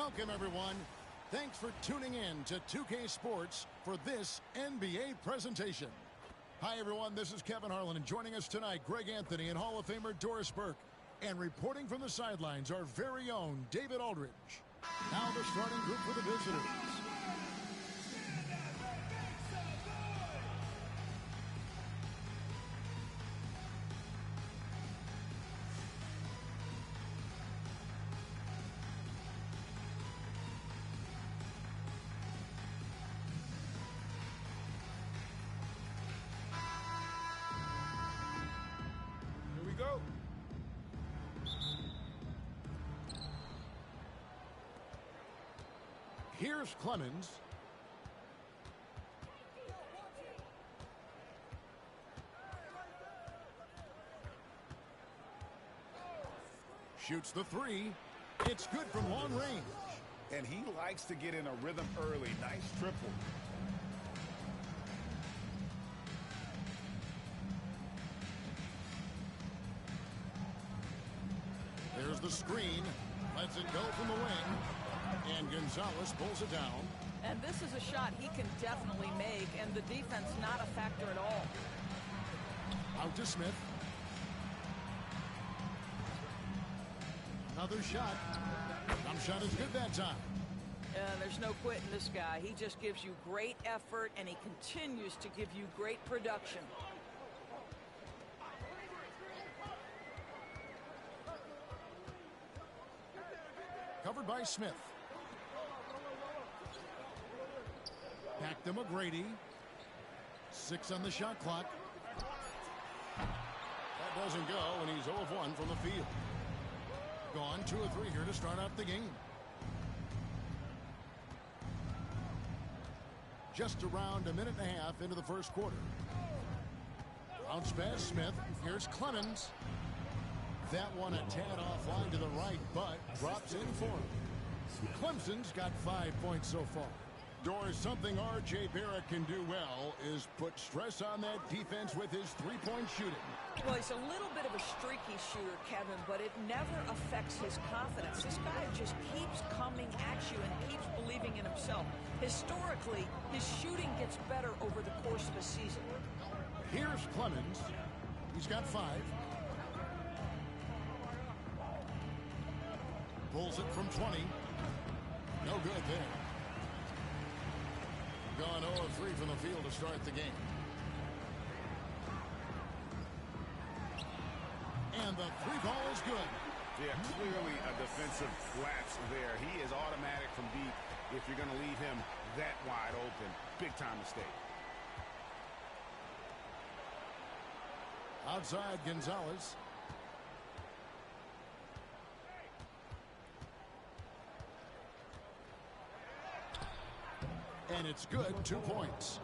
Welcome, everyone. Thanks for tuning in to 2K Sports for this NBA presentation. Hi, everyone. This is Kevin Harlan, and joining us tonight, Greg Anthony and Hall of Famer Doris Burke. And reporting from the sidelines, our very own David Aldridge. Now the starting group for the visitors. Here we go. Here's Clemens. Shoots the three. It's good from long range. And he likes to get in a rhythm early. Nice triple. There's the screen. Lets it go from the wing. And Gonzalez pulls it down. And this is a shot he can definitely make, and the defense not a factor at all. Out to Smith. Another shot. Jump shot is good that time. There's no quitting this guy. He just gives you great effort, and he continues to give you great production. Covered by Smith. Back to McGrady. 6 on the shot clock. That doesn't go, and he's 0 of 1 from the field. Gone 2 of 3 here to start out the game. Just around a minute and a half into the first quarter. Bounce pass Smith. Here's Clemens. That one a tad offline to the right, but drops in for him. Clemson's got 5 points so far. Doris, something R.J. Barrett can do well is put stress on that defense with his three-point shooting. Well, he's a little bit of a streaky shooter, Kevin, but it never affects his confidence. This guy just keeps coming at you and keeps believing in himself. Historically, his shooting gets better over the course of a season. Here's Clemens. He's got 5. Pulls it from 20. No good there. Gone 0 of 3 from the field to start the game. And the 3 ball is good. Yeah, clearly a defensive lapse there. He is automatic from deep if you're going to leave him that wide open. Big time mistake. Outside Gonzalez. And it's good. 2 points.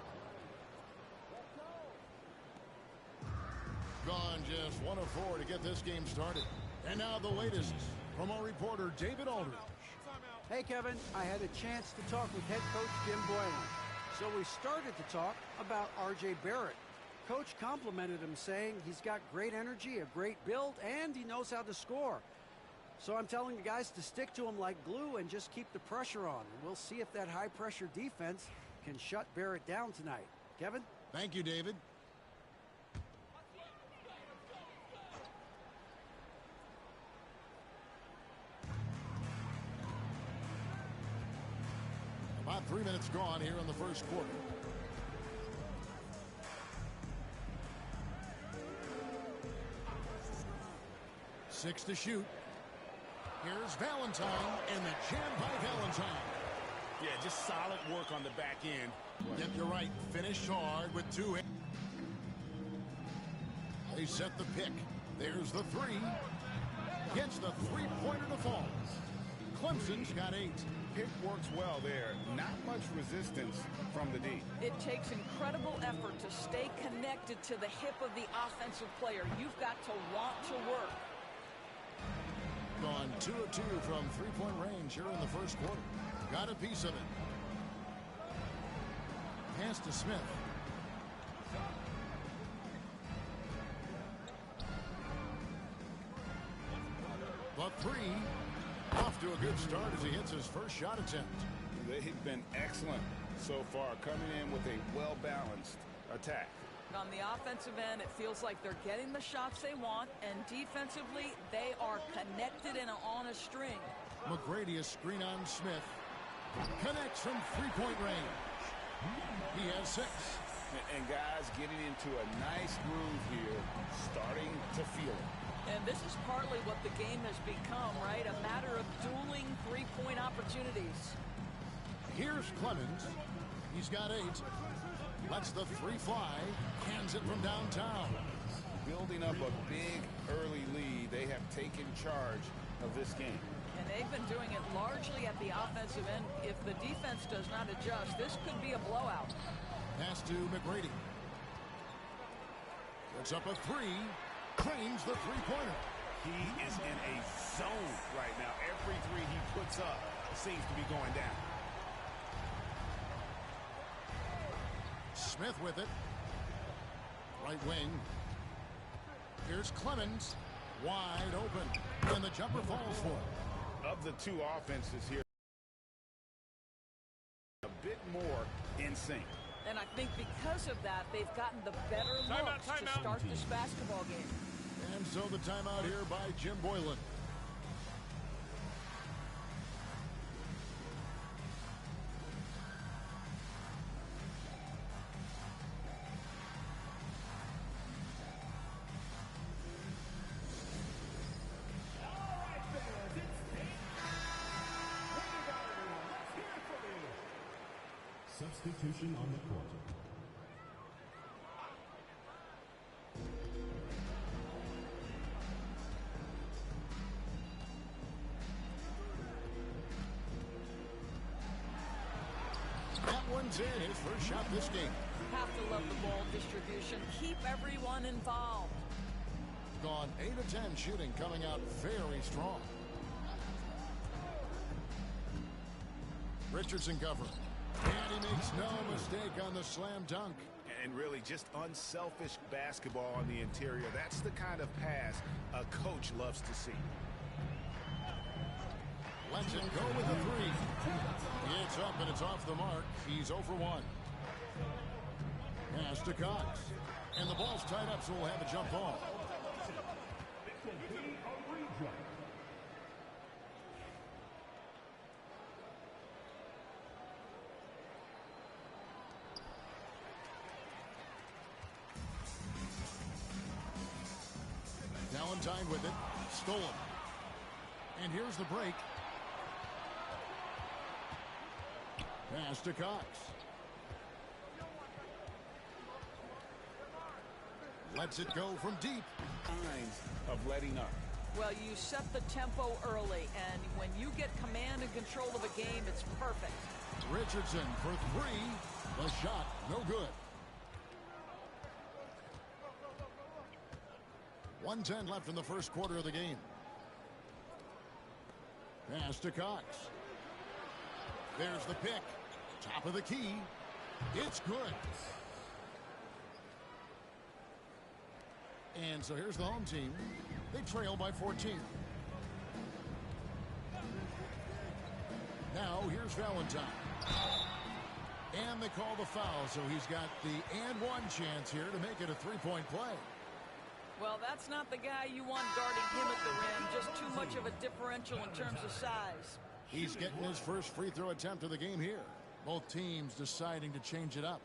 Gone just 1 of 4 to get this game started. And now the latest from our reporter David Aldridge. Hey Kevin, I had a chance to talk with head coach Jim Boylan. So we started to talk about R.J. Barrett. Coach complimented him, saying he's got great energy, a great build, and he knows how to score. So I'm telling the guys to stick to him like glue and just keep the pressure on. We'll see if that high-pressure defense can shut Barrett down tonight. Kevin? Thank you, David. About 3 minutes gone here in the first quarter. Six to shoot. Here's Valentine, and the jam by Valentine. Yeah, just solid work on the back end. Yep, you're right. Finish hard with 2. They set the pick. There's the 3. Gets the three-pointer to fall. Clemson's got 8. Pick works well there. Not much resistance from the D. It takes incredible effort to stay connected to the hip of the offensive player. You've got to want to work. Gone 2 of 2 from three-point range here in the first quarter. Got a piece of it. Pass to Smith. The 3. Off off to a good start as he hits his first shot attempt. They've been excellent so far, coming in with a well-balanced attack. On the offensive end, it feels like they're getting the shots they want, and defensively, they are connected and on a string. McGrady, a screen on Smith. Connects from three-point range. He has 6. And guys getting into a nice groove here, starting to feel it. And this is partly what the game has become, right? A matter of dueling three-point opportunities. Here's Clemens. He's got 8. Lets the 3 fly. Hands it from downtown. Building up a big early lead, they have taken charge of this game. And they've been doing it largely at the offensive end. If the defense does not adjust, this could be a blowout. Pass to McGrady. Puts up a 3. Claims the three-pointer. He is in a zone right now. Every 3 he puts up seems to be going down. Smith with it. Right wing. Here's Clemens. Wide open. And the jumper falls for it. Of the 2 offenses here, a bit more in sync. And I think because of that, they've gotten the better looks to start this basketball game. And so the timeout here by Jim Boylan. Substitution on the court. That one's in. His first shot this game. Have to love the ball distribution. Keep everyone involved. Gone 8 of 10 shooting, coming out very strong. Richardson covered. And he makes no mistake on the slam dunk. And really just unselfish basketball on the interior. That's the kind of pass a coach loves to see. Lets it go with the 3. It's up and it's off the mark. He's 0 for 1. Pass to Cox. And the ball's tied up, so we'll have a jump ball. Valentine with it. Stolen. And here's the break. Pass to Cox. Lets it go from deep. Signs of letting up. Well, you set the tempo early, and when you get command and control of a game, it's perfect. Richardson for 3. The shot, no good. 1:10 left in the first quarter of the game. Pass to Cox. There's the pick. Top of the key. It's good. And so here's the home team. They trail by 14. Now here's Valentine. And they call the foul, so he's got the and one chance here to make it a three-point play. Well, that's not the guy you want guarding him at the rim. Just too much of a differential in terms of size. He's getting his first free throw attempt of the game here. Both teams deciding to change it up.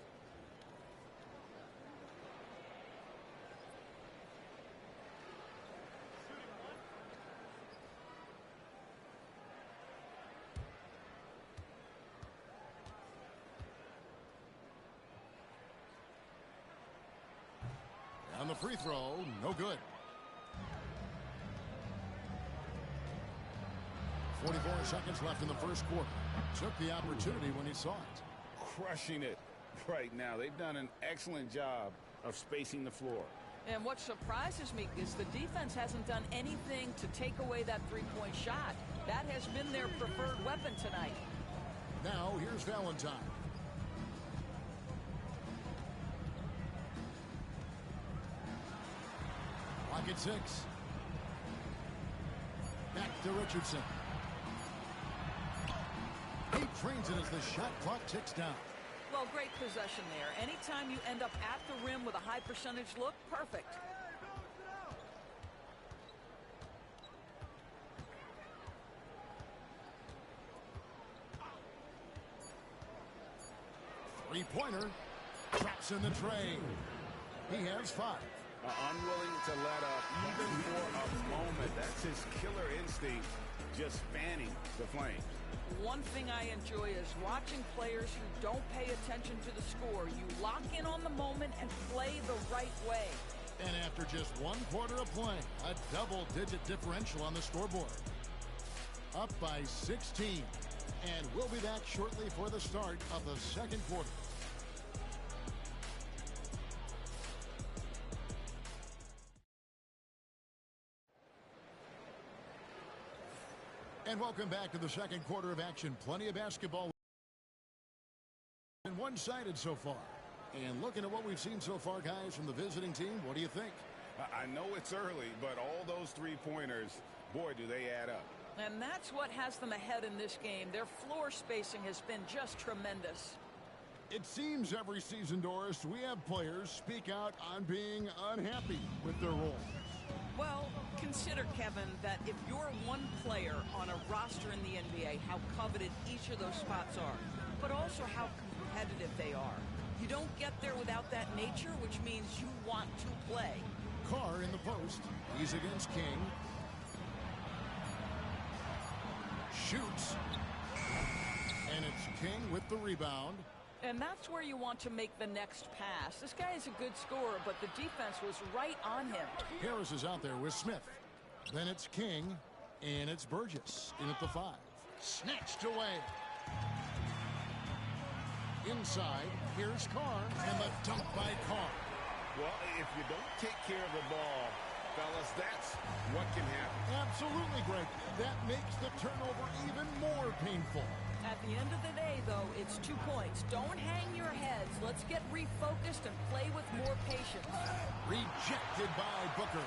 On the free throw, no good. 44 seconds left in the first quarter. Took the opportunity when he saw it. Crushing it right now. They've done an excellent job of spacing the floor. And what surprises me is the defense hasn't done anything to take away that three-point shot. That has been their preferred weapon tonight. Now here's Valentine. Clock at 6. Back to Richardson. drains it as the shot clock ticks down. Well, great possession there. Anytime you end up at the rim with a high percentage look, perfect. Three-pointer. Drops in the tray. He has 5. Unwilling to let up even for a moment. That's his killer instinct, just fanning the flames. One thing I enjoy is watching players who don't pay attention to the score. You lock in on the moment and play the right way. And after just 1 quarter of play, a double-digit differential on the scoreboard. Up by 16. And we'll be back shortly for the start of the second quarter. And welcome back to the second quarter of action. Plenty of basketball. And one-sided so far. And looking at what we've seen so far, guys, from the visiting team, what do you think? I know it's early, but all those three-pointers, boy, do they add up. And that's what has them ahead in this game. Their floor spacing has been just tremendous. It seems every season, Doris, we have players speak out on being unhappy with their role. Well, consider, Kevin, that if you're one player on a roster in the NBA, how coveted each of those spots are, but also how competitive they are. You don't get there without that nature, which means you want to play. Carr in the post. He's against King. Shoots. And it's King with the rebound. And that's where you want to make the next pass. This guy is a good scorer, but the defense was right on him. Harris is out there with Smith. Then it's King, and it's Burgess in at the 5. Snatched away. Inside, here's Carr, and the dunk by Carr. Well, if you don't take care of the ball, fellas, that's what can happen. Absolutely, Greg. That makes the turnover even more painful. At the end of the day, though, it's 2 points. Don't hang your heads. Let's get refocused and play with more patience. Rejected by Booker.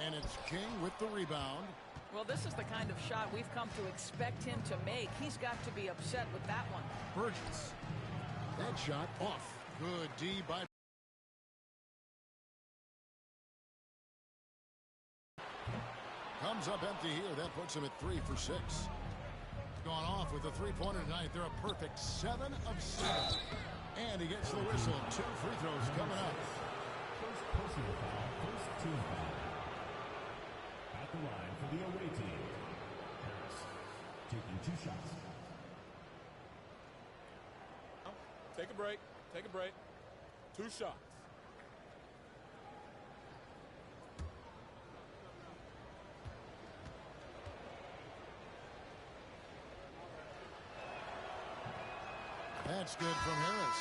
And it's King with the rebound. Well, this is the kind of shot we've come to expect him to make. He's got to be upset with that one. Burgess. That shot off. Good D by comes up empty here. That puts him at 3 for 6. Gone off with a three-pointer tonight. They're a perfect 7 of 7. And he gets the whistle. 2 free throws coming up. First personal foul, first team foul. At the line for the away team. Harris taking 2 shots. Take a break. Take a break. 2 shots. That's good from Harris.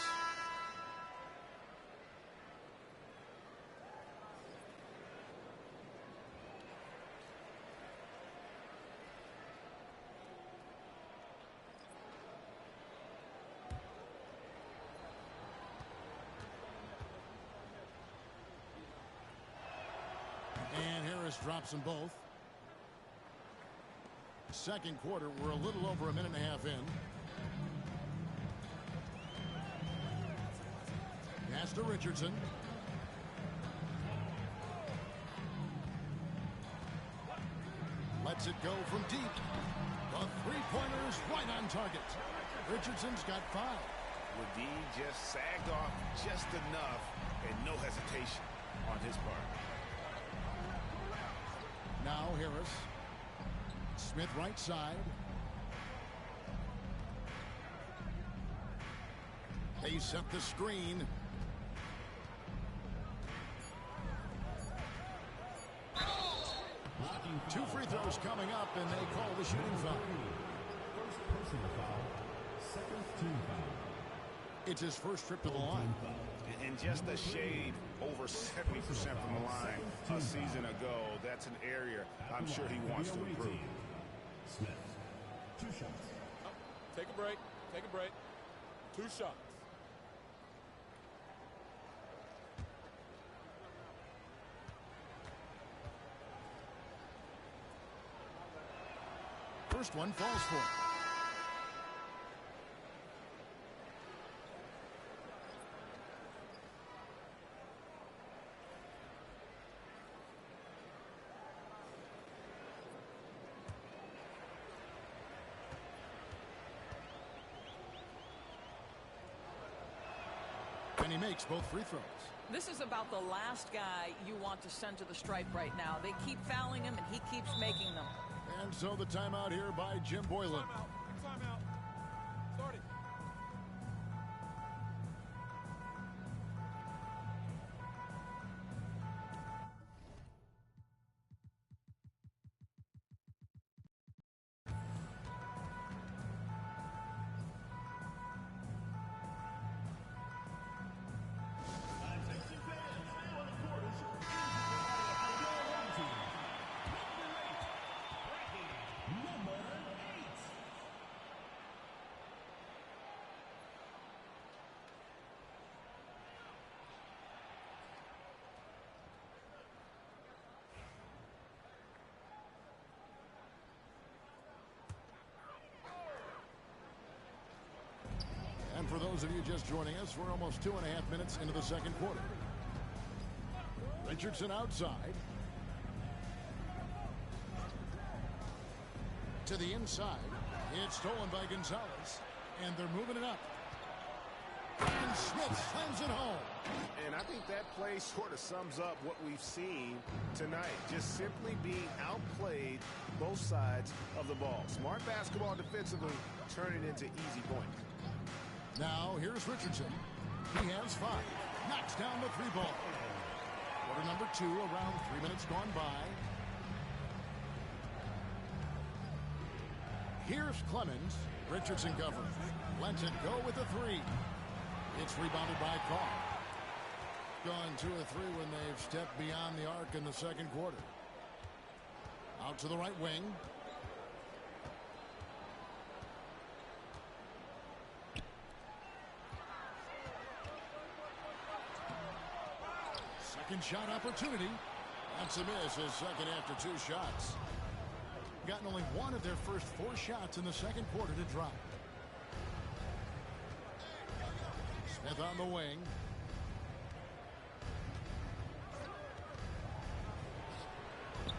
And Harris drops them both. Second quarter, we're a little over a minute and a half in. Pass to Richardson. Lets it go from deep. The three-pointer is right on target. Richardson's got 5. Ledee just sagged off just enough and no hesitation on his part. Now Harris. Smith right side. They set the screen. 2 free throws coming up, and they call the shooting foul. First personal foul, second team foul. It's his first trip to the line. And just a shade over 70% from the line a season ago. That's an area I'm sure he wants to improve. Smith, 2 shots. Take a break. Take a break. 2 shots. first one falls for him. And he makes both free throws. This is about the last guy you want to send to the stripe right now. They keep fouling him, and he keeps making them. And so the timeout here by Jim Boylan. Timeout. Starting. And for those of you just joining us, we're almost 2.5 minutes into the second quarter. Richardson outside. To the inside. It's stolen by Gonzalez. And they're moving it up. And Smith slams it home. And I think that play sort of sums up what we've seen tonight. Just simply being outplayed both sides of the ball. Smart basketball defensively, turn it into easy points. Now, here's Richardson. He has 5. Knocks down the 3 ball. Quarter number 2, around 3 minutes gone by. Here's Clemens. Richardson covers. Lets it go with the 3. It's rebounded by Carr. Gone 2 or 3 when they've stepped beyond the arc in the second quarter. Out to the right wing. Second shot opportunity. That's a miss. His second after 2 shots. Gotten only 1 of their first 4 shots in the second quarter to drop. Smith on the wing.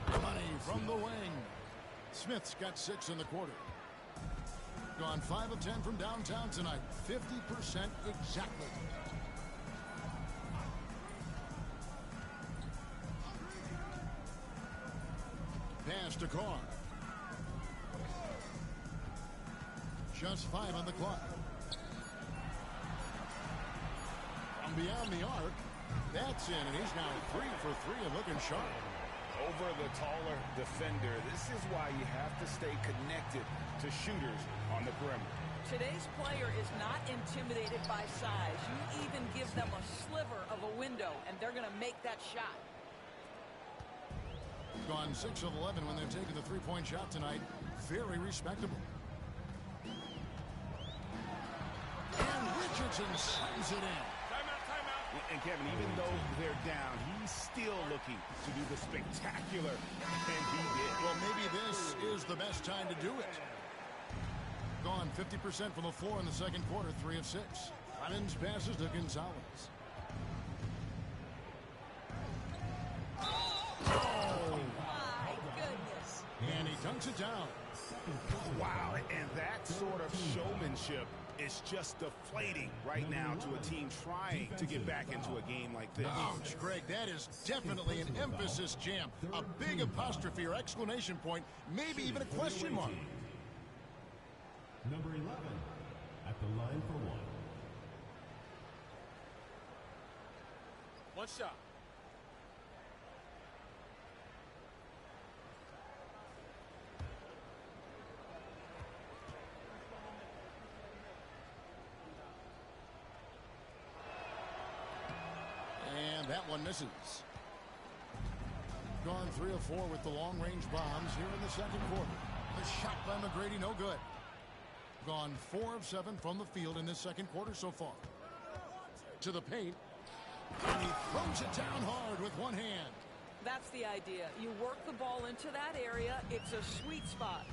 Money from the wing. Smith's got 6 in the quarter. Gone 5 of 10 from downtown tonight. 50% exactly. Pass to Carr. Just 5 on the clock. From beyond the arc. That's in, and he's now 3 for 3 and looking sharp. Over the taller defender. This is why you have to stay connected to shooters on the perimeter. Today's player is not intimidated by size. You even give them a sliver of a window, and they're going to make that shot. Gone 6 of 11 when they've taken the 3-point shot tonight. Very respectable. And Richardson slams it in. Timeout. And Kevin, even though they're down, he's still looking to do the spectacular, and he did. Well, maybe this is the best time to do it. Gone 50% from the floor in the second quarter, 3 of 6. Clemens passes to Gonzalez. Oh, my goodness. And he dunks it down. Wow, and that sort of showmanship is just deflating right now to a team trying to get back into a game like this. Ouch, Greg, that is definitely an emphasis jam. A big apostrophe or exclamation point, maybe even a question mark. Number 11 at the line for 1. One shot. And that one misses. Gone 3 of 4 with the long-range bombs here in the second quarter. The shot by McGrady, no good. Gone 4 of 7 from the field in this second quarter so far. To the paint. And he throws it down hard with one hand. That's the idea. You work the ball into that area. It's a sweet spot.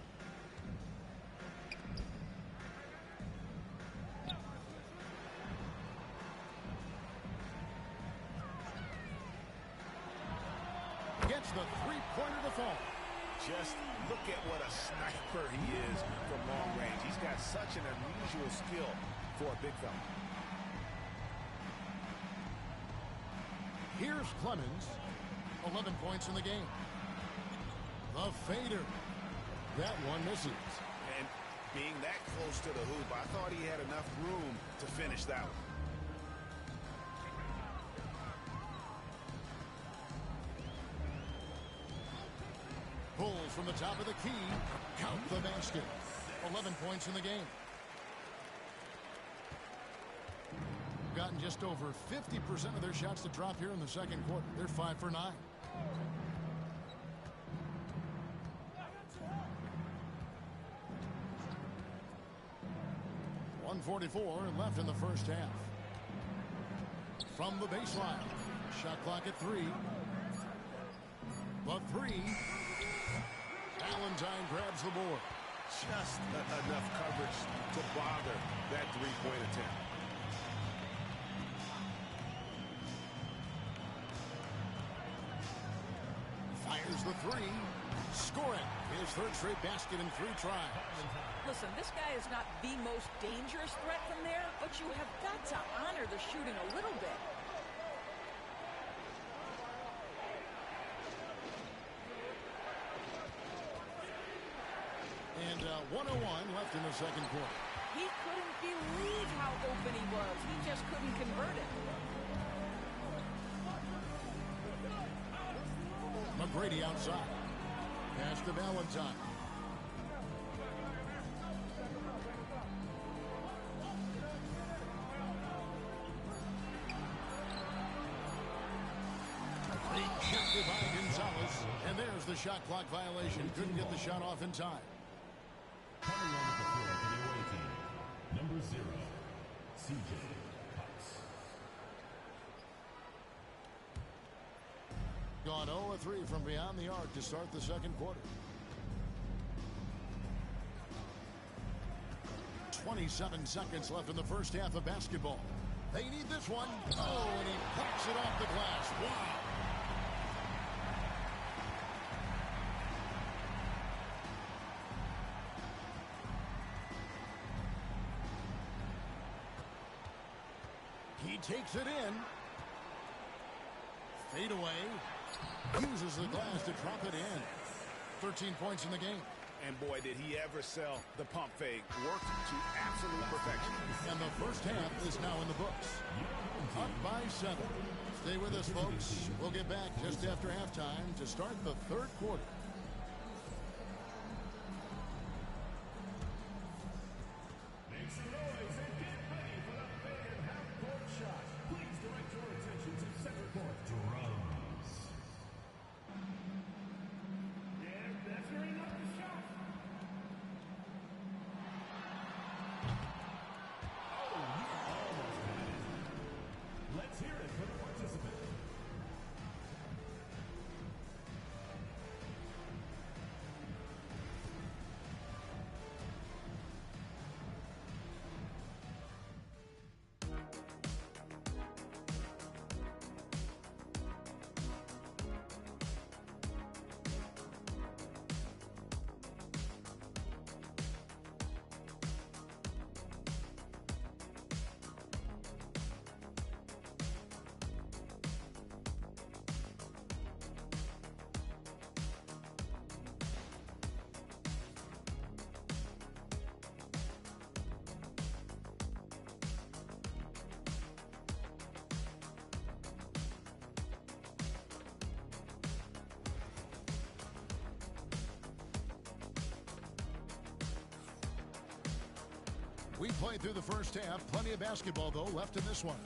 gets the three-pointer to fall. Just look at what a sniper he is from long range. He's got such an unusual skill for a big fella. Here's Clemens. 11 points in the game. The fader. That one misses. And being that close to the hoop, I thought he had enough room to finish that one. Pulls from the top of the key. Count the basket. 11 points in the game. Gotten just over 50% of their shots to drop here in the second quarter. They're 5 for 9. .144 left in the first half. From the baseline. Shot clock at 3. The 3. Valentine grabs the board. Just enough coverage to bother that three-point attempt. Fires the 3. Score it. His third straight basket in 3 tries. Listen, this guy is not the most dangerous threat from there, but you have got to honor the shooting a little bit. And 1:01 left in the second quarter. He couldn't believe how open he was. He just couldn't convert it. McGrady outside. Pass to Valentine. Rejected by Gonzalez. And there's the shot clock violation. Couldn't get the shot off in time. Coming on the floor for the away team, number 0, CJ Cox. Gone 0 of 3 from beyond the arc to start the second quarter. 27 seconds left in the first half of basketball. They need this one. Oh, and he puts it off the glass. Wow. He takes it in. Fade away. Uses the glass to drop it in. 13 points in the game. And boy, did he ever sell the pump fake. Worked to absolute perfection. And the first half is now in the books. Up by 7. Stay with us, folks. We'll get back just after halftime to start the third quarter. Make some noise and get ready for the big half-court shot. Please direct your attention to center court drums. Yeah, that's where he knocked the shot. Oh, you almost had it. Let's hear it for the participant. We played through the first half. Plenty of basketball, though, left in this one.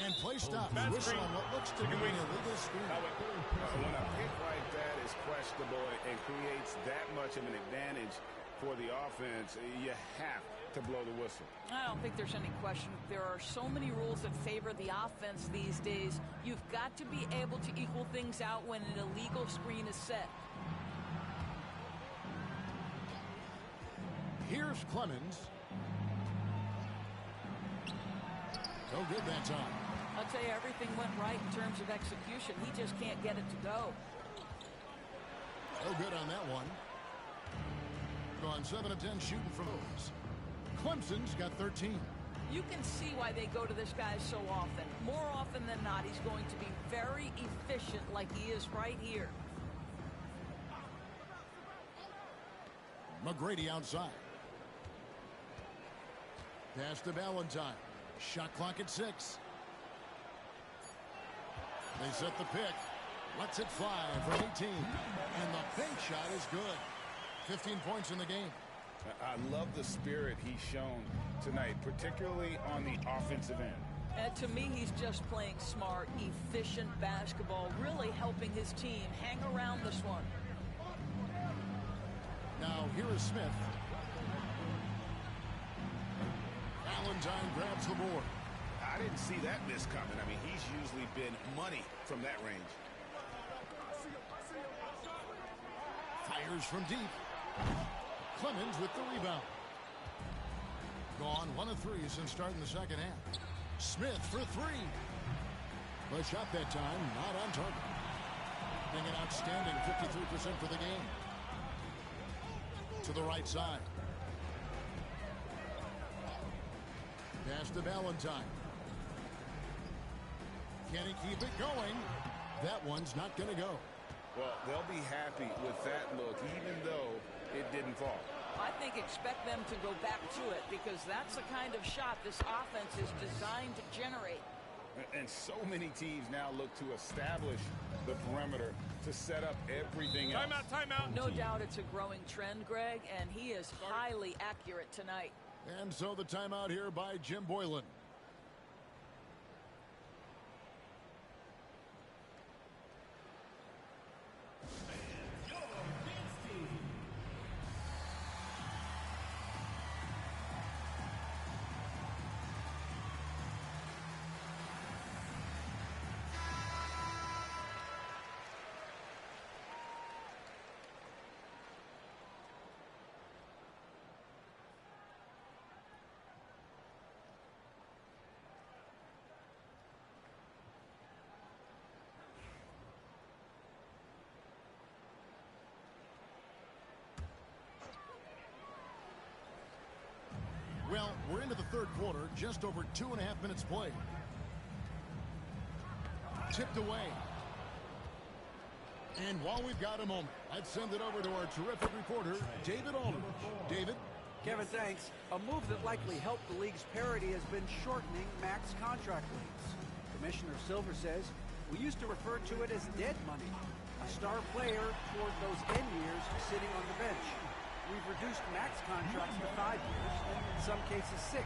And play stops. Whistle on what looks to be an illegal screen. When a pick like that is questionable and creates that much of an advantage for the offense, you have to blow the whistle. I don't think there's any question. There are so many rules that favor the offense these days. You've got to be able to equal things out when an illegal screen is set. Here's Clemens. So good that time. I'll tell you, everything went right in terms of execution. He just can't get it to go. No good on that one. Gone 7 of 10 shooting from those. Clemson's got 13. You can see why they go to this guy so often. More often than not, he's going to be very efficient like he is right here. McGrady outside. Pass to Valentine. Shot clock at 6. They set the pick. Lets it fly from 18. And the bank shot is good. 15 points in the game. I love the spirit he's shown tonight, particularly on the offensive end. And to me, he's just playing smart, efficient basketball, really helping his team hang around this one. Now here is Smith. Valentine grabs the board. I didn't see that miss coming. I mean, he's usually been money from that range. Fires from deep. Clemens with the rebound. Gone 1 of 3 since starting the second half. Smith for 3. The shot that time not on target. Being an outstanding 53% for the game. To the right side. Pass to Valentine. Can he keep it going? That one's not going to go. Well, they'll be happy with that look, even though it didn't fall. I think expect them to go back to it because that's the kind of shot this offense is designed to generate. And so many teams now look to establish the perimeter to set up everything else. Timeout, timeout. No doubt it's a growing trend, Greg, and he is highly accurate tonight. And so the timeout here by Jim Boylan. Well, we're into the third quarter, just over 2.5 minutes played. Tipped away. And while we've got a moment, I'd send it over to our terrific reporter, David Aldridge. David? Kevin, thanks. A move that likely helped the league's parity has been shortening max contract lengths. Commissioner Silver says, we used to refer to it as dead money, a star player toward those end years sitting on the bench. We've reduced max contracts to 5 years, and in some cases 6.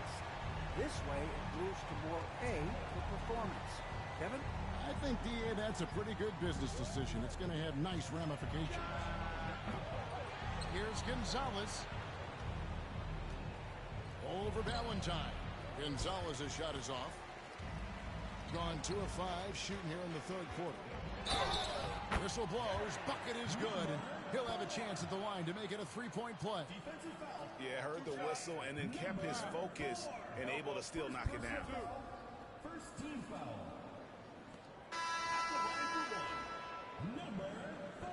This way, it moves to more pay for performance. Kevin? I think, DA, that's a pretty good business decision. It's going to have nice ramifications. Here's Gonzalez. Over Valentine. Gonzalez's shot is off. Gone 2 of 5, shooting here in the third quarter. Whistle blows. Bucket is good. He'll have a chance at the line to make it a 3-point play. Yeah, heard the whistle and then kept his focus and able to still knock it down. First team foul. At the line for 1, number 4.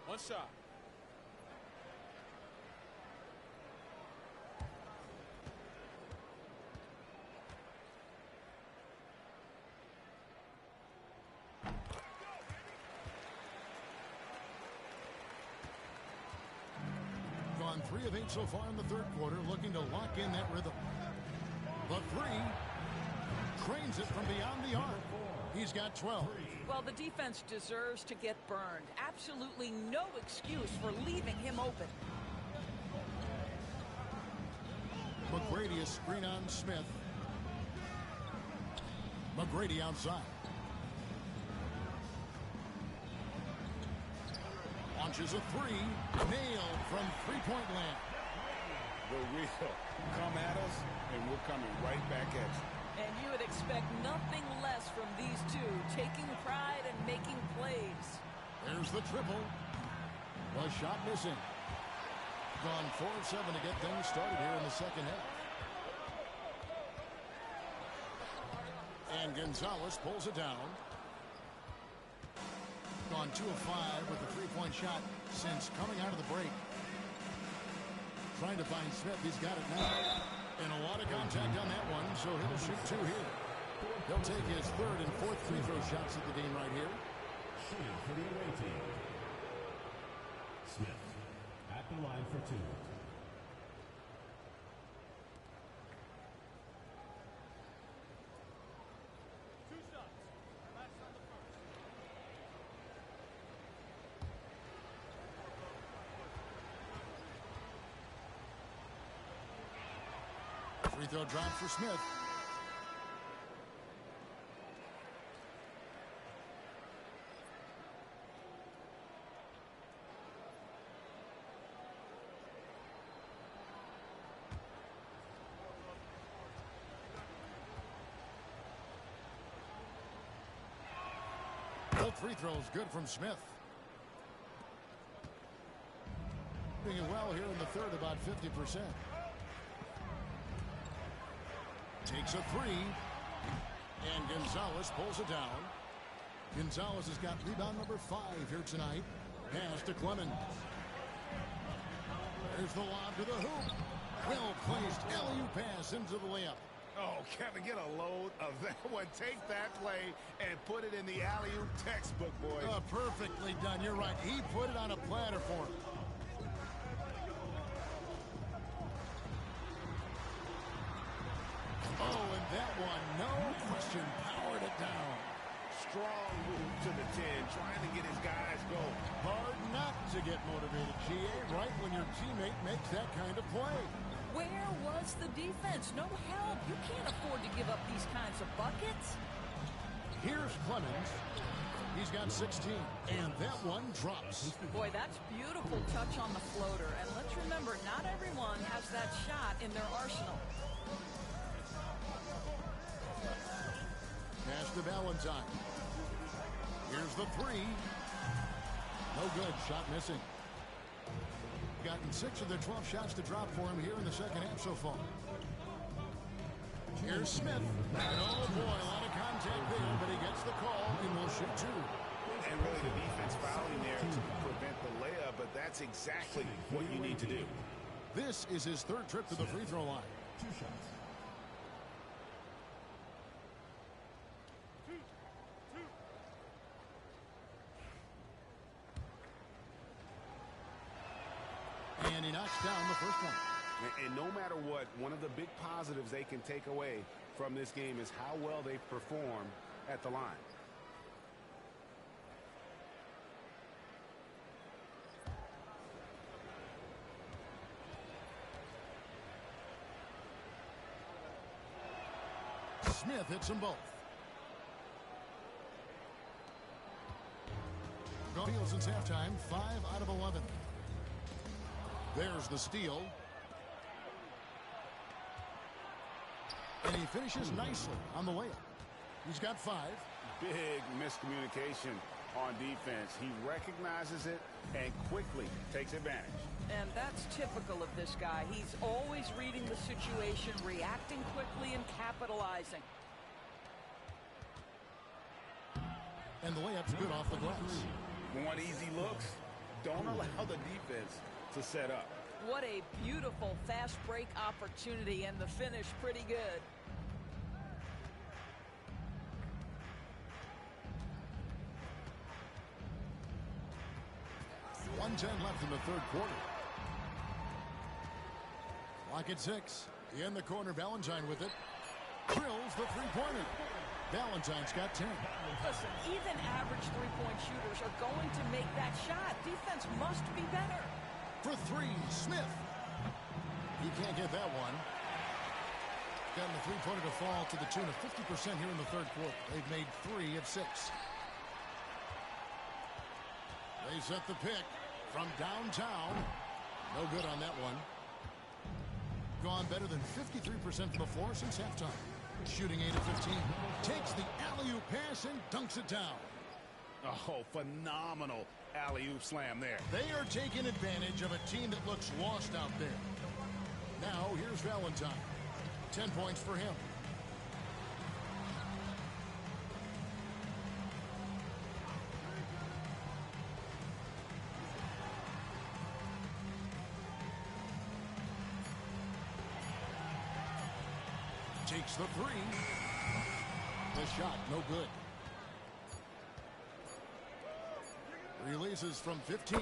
One shot. Gone 3 of 8 so far in the third quarter, looking to lock in that rhythm. The 3 trains it from beyond the arc. He's got 12. Well, the defense deserves to get burned. Absolutely no excuse for leaving him open. McGrady a screen on Smith. McGrady outside. Launches a three. Nailed from three-point land. The real come at us, and we're coming right back at you. And you would expect nothing less from these two, taking pride and making plays. There's the triple. The shot missing. Gone 4 of 7 to get things started here in the second half. And Gonzalez pulls it down. Gone 2 of 5 with the three-point shot since coming out of the break. Trying to find Smith. He's got it now. And a lot of contact on that one, so he'll shoot 2 here. He'll take his third and fourth free throw shots of the game right here. Shooting for the away team. Smith at the line for 2. Free throw drop for Smith. Both free throws good from Smith. Doing it well here in the third, about 50%. Takes a three. And Gonzalez pulls it down. Gonzalez has got rebound number 5 here tonight. Pass to Clemens. There's the lob to the hoop. Well placed alley-oop pass into the layup. Oh, Kevin, get a load of that one. Take that play and put it in the alley-oop textbook, boys. Perfectly done. You're right. He put it on a platter for him. Oh, and that one, no question, powered it down. Strong move to the 10, trying to get his guys going. Hard not to get motivated, GA, right when your teammate makes that kind of play. Where was the defense? No help. You can't afford to give up these kinds of buckets. Here's Clemens. He's got 16, and that one drops. Boy, that's beautiful touch on the floater. And let's remember, not everyone has that shot in their arsenal. Pass to Valentine. Here's the three. No good. Shot missing. Gotten 6 of their 12 shots to drop for him here in the second half so far. Here's Smith. And oh boy, a lot of contact there, but he gets the call and will shoot 2. And really the defense fouling there to prevent the layup, but that's exactly what you need to do. This is his 3rd trip to the free throw line. 2 shots. And he knocks down the first one. And no matter what, one of the big positives they can take away from this game is how well they perform at the line. Smith hits them both. Gone field since halftime, 5 out of 11. There's the steal. And he finishes nicely on the layup. He's got 5. Big miscommunication on defense. He recognizes it and quickly takes advantage. And that's typical of this guy. He's always reading the situation, reacting quickly, and capitalizing. And the layup's good off the glass. Want easy looks? Don't allow the defense to set up. What a beautiful fast break opportunity, and the finish pretty good. .110 left in the 3rd quarter. Lock at 6. In the corner, Valentine with it. Drills the three-pointer. Valentine's got 10. Listen, even average three-point shooters are going to make that shot. Defense must be better. For 3, Smith. He can't get that one. Gotten the three-pointer to fall to the tune of 50% here in the 3rd quarter. They've made 3 of 6. They set the pick. From downtown. No good on that one. Gone better than 53% from the floor since halftime. Shooting 8 of 15. Takes the alley-oop pass and dunks it down. Oh, phenomenal alley-oop slam there. They are taking advantage of a team that looks lost out there. Now, here's Valentine. 10 points for him. Takes the three. The shot, no good. Releases from 15,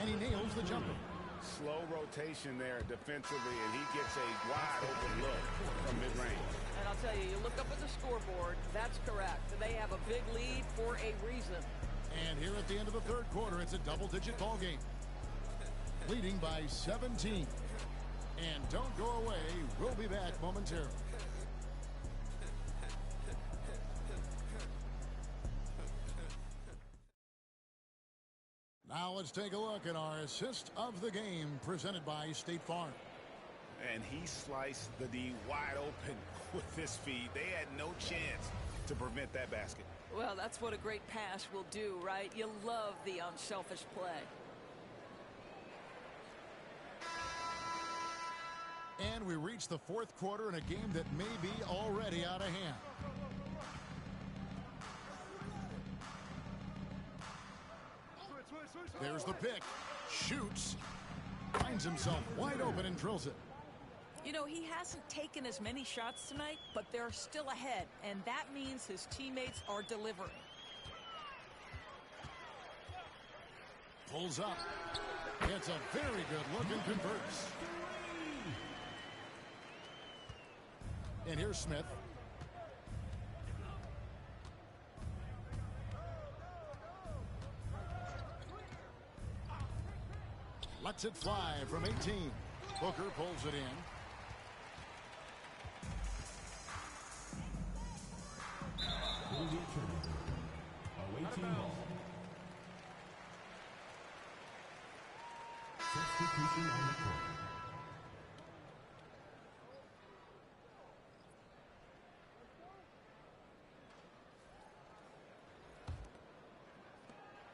and he nails the jumper. Slow rotation there defensively, and he gets a wide open look from mid-range. And I'll tell you, you look up at the scoreboard, that's correct. They have a big lead for a reason. And here at the end of the third quarter, it's a double-digit ball game. Leading by 17. And don't go away. We'll be back momentarily. Now let's take a look at our assist of the game presented by State Farm. And he sliced the D wide open with his feet. They had no chance to prevent that basket. Well, that's what a great pass will do, right? You love the unselfish play. And we reach the fourth quarter in a game that may be already out of hand. There's the pick. Shoots. Finds himself wide open and drills it. You know, he hasn't taken as many shots tonight, but they're still ahead, and that means his teammates are delivering. Pulls up. It's a very good look and converts. And here's Smith. Lets it fly from 18. Booker pulls it in. Away team ball. Substitution on the court.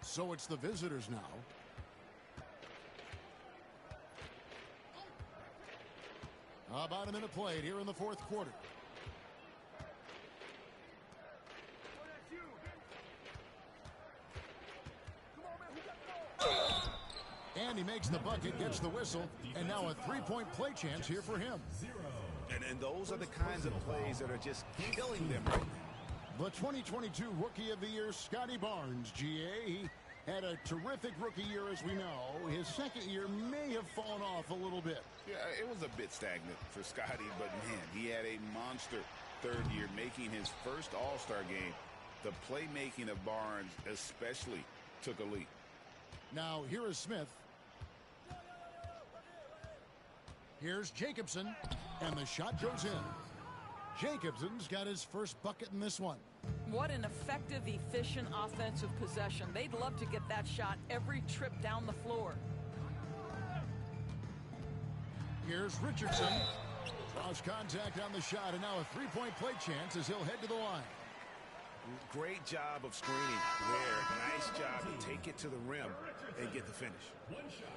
So it's the visitors now. About a minute played here in the fourth quarter. And he makes the bucket, gets the whistle, and now a three-point play chance here for him. And those are the kinds of plays that are just killing them right now. The 2022 Rookie of the Year, Scotty Barnes, GA. He had a terrific rookie year, as we know. His second year may have fallen off a little bit. Yeah, it was a bit stagnant for Scotty, but man, he had a monster third year, making his first All-Star game. The playmaking of Barnes especially took a leap. Now, here is Smith. Here's Jacobson, and the shot goes in. Jacobson's got his first bucket in this one. What an effective, efficient offensive possession. They'd love to get that shot every trip down the floor. Here's Richardson. Draws contact on the shot, and now a three-point play chance as he'll head to the line. Great job of screening there. Nice job to take it to the rim and get the finish. One shot.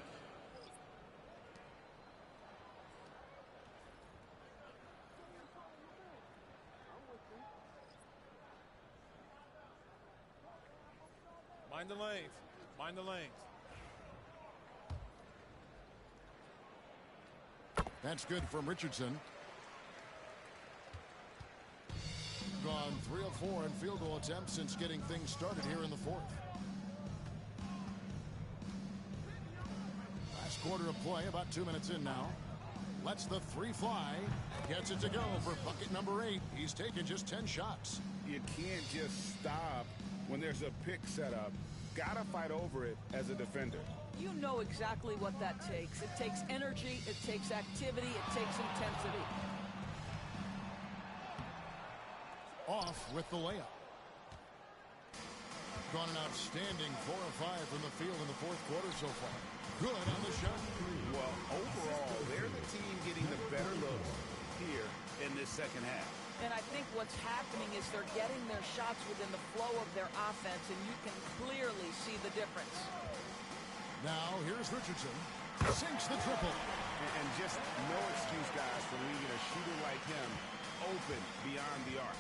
Mind the lanes. Mind the lanes. That's good from Richardson. Gone 3 of 4 in field goal attempts since getting things started here in the fourth. Last quarter of play, about 2 minutes in now. Lets the three fly. Gets it to go for bucket number 8. He's taken just 10 shots. You can't just stop when there's a pick set up. Gotta fight over it as a defender. You know exactly what that takes. It takes energy, it takes activity, it takes intensity. Off with the layup. Gone an outstanding 4 of 5 from the field in the fourth quarter so far. Good on the shot. Well, overall, they're the team getting the better look here in this second half. And I think what's happening is they're getting their shots within the flow of their offense, and you can clearly see the difference. Now, here's Richardson. Sinks the triple. And just no excuse, guys, for leaving a shooter like him open beyond the arc.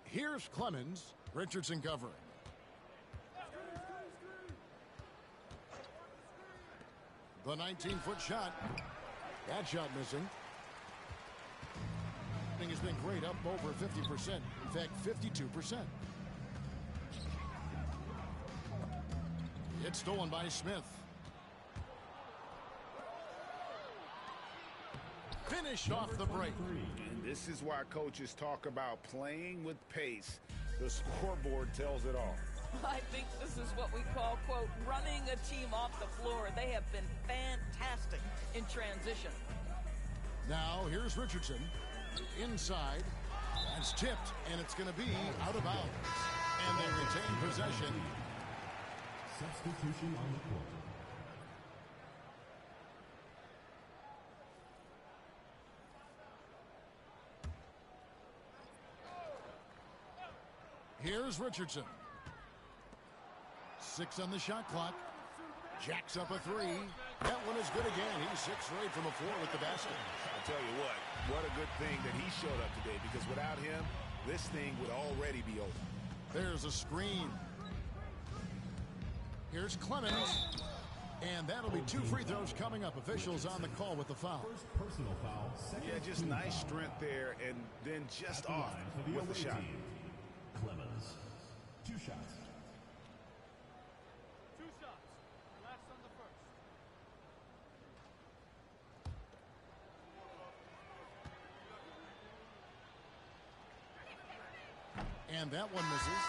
Here's Clemens. Richardson covering. The 19-foot shot. That shot missing. Has been great, up over 50%. In fact, 52%. It's stolen by Smith. Finished off the break. And this is why coaches talk about playing with pace. The scoreboard tells it all. I think this is what we call, quote, running a team off the floor. They have been fantastic in transition. Now, here's Richardson. Inside. That's tipped, and it's going to be out of bounds. And they retain possession. Substitution on the court. Here's Richardson. 6 on the shot clock. Jacks up a 3. That one is good again. He's 6 straight from the floor with the basket. I'll tell you what a good thing that he showed up today, because without him, this thing would already be over. There's a screen. Here's Clemens. And that'll be 2 free throws coming up. Officials on the call with the foul. First personal foul. Yeah, just nice strength there, and then just off with the shot. Clemens. 2 shots. 2 shots. Last on the first. And that one misses.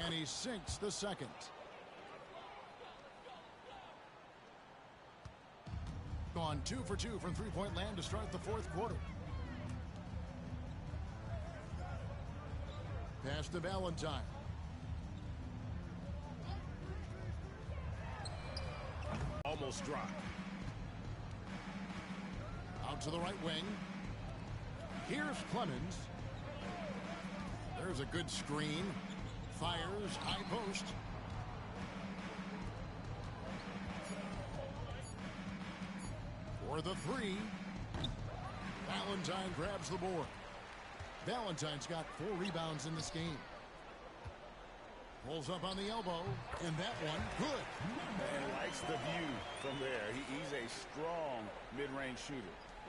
And he sinks the second. Gone 2 for 2 from three-point land to start the fourth quarter. Pass to Valentine. Almost dropped. Out to the right wing. Here's Clemens. There's a good screen. Fires, high post. For the 3. Valentine grabs the board. Valentine's got 4 rebounds in this game. Pulls up on the elbow, and that one, good. And likes the view from there. He's a strong mid-range shooter.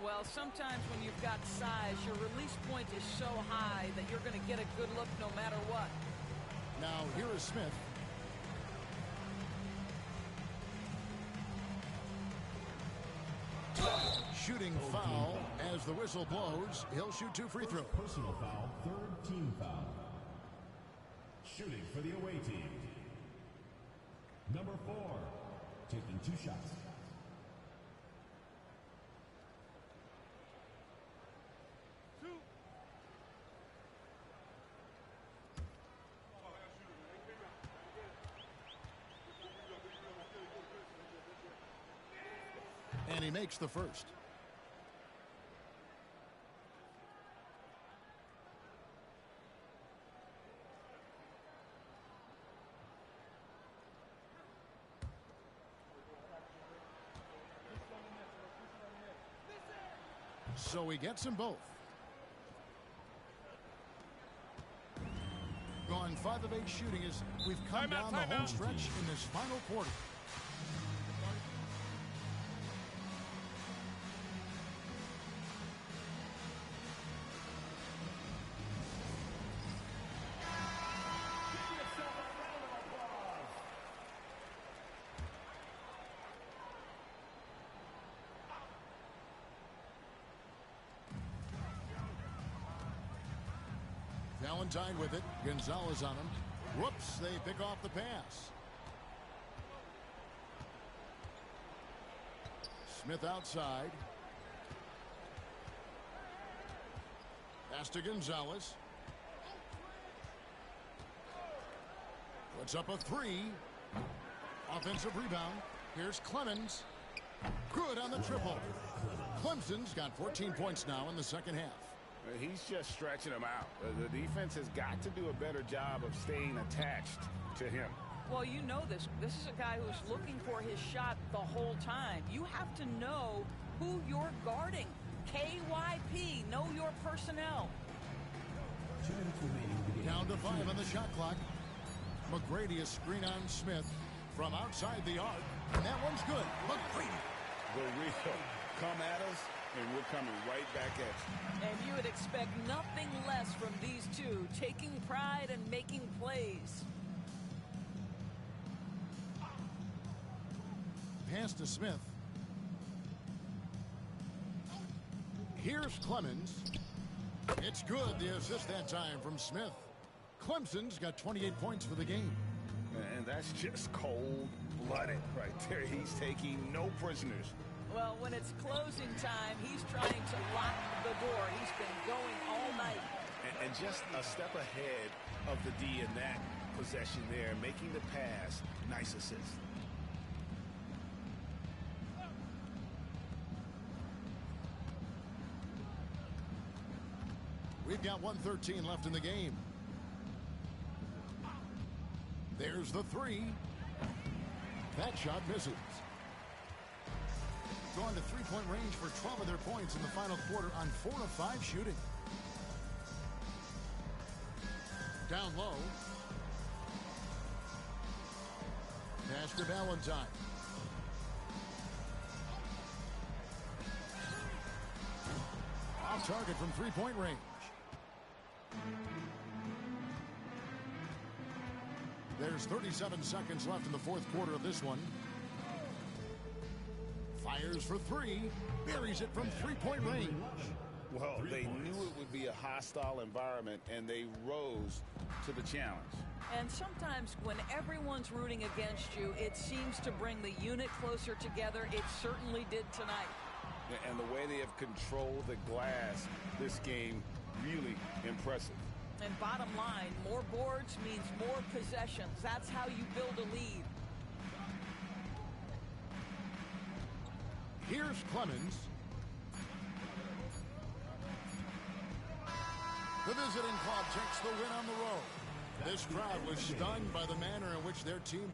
Well, sometimes when you've got size, your release point is so high that you're going to get a good look no matter what. Now, here is Smith. Shooting foul as the whistle blows. He'll shoot 2 free throws. Personal foul. 3rd team foul. Shooting for the away team. Number 4. Taking 2 shots. And he makes the first. So he gets them both. Gone 5 of 8 shooting as we've come down the home stretch in this final quarter. Valentine with it. Gonzalez on him. Whoops, they pick off the pass. Smith outside. Pass to Gonzalez. Puts up a three. Offensive rebound. Here's Clemens. Good on the triple. Clemson's got 14 points now in the second half. He's just stretching them out. The defense has got to do a better job of staying attached to him. Well, you know this. This is a guy who's looking for his shot the whole time. You have to know who you're guarding. KYP, know your personnel. Down to 5 on the shot clock. McGrady a screen on Smith from outside the arc. And that one's good. McGrady. The real come at us, and we're coming right back at you. And you would expect nothing less from these two, taking pride and making plays. Pass to Smith. Here's Clemens. It's good. The assist that time from Smith. Clemson's got 28 points for the game. And that's just cold-blooded right there. He's taking no prisoners. Well, when it's closing time, he's trying to lock the door. He's been going all night. And just a step ahead of the D in that possession there, making the pass. Nice assist. We've got 1:13 left in the game. There's the three. That shot misses. Going to three-point range for 12 of their points in the final quarter on 4 of 5 shooting. Down low. Pass to Valentine. Off target from three-point range. There's 37 seconds left in the fourth quarter of this one. Fires for three. Buries it from three-point range. Well, they knew it would be a hostile environment, and they rose to the challenge. And sometimes when everyone's rooting against you, it seems to bring the unit closer together. It certainly did tonight. And the way they have controlled the glass this game, really impressive. And bottom line, more boards means more possessions. That's how you build a lead. Here's Clemens. The visiting club takes the win on the road. This crowd was stunned by the manner in which their team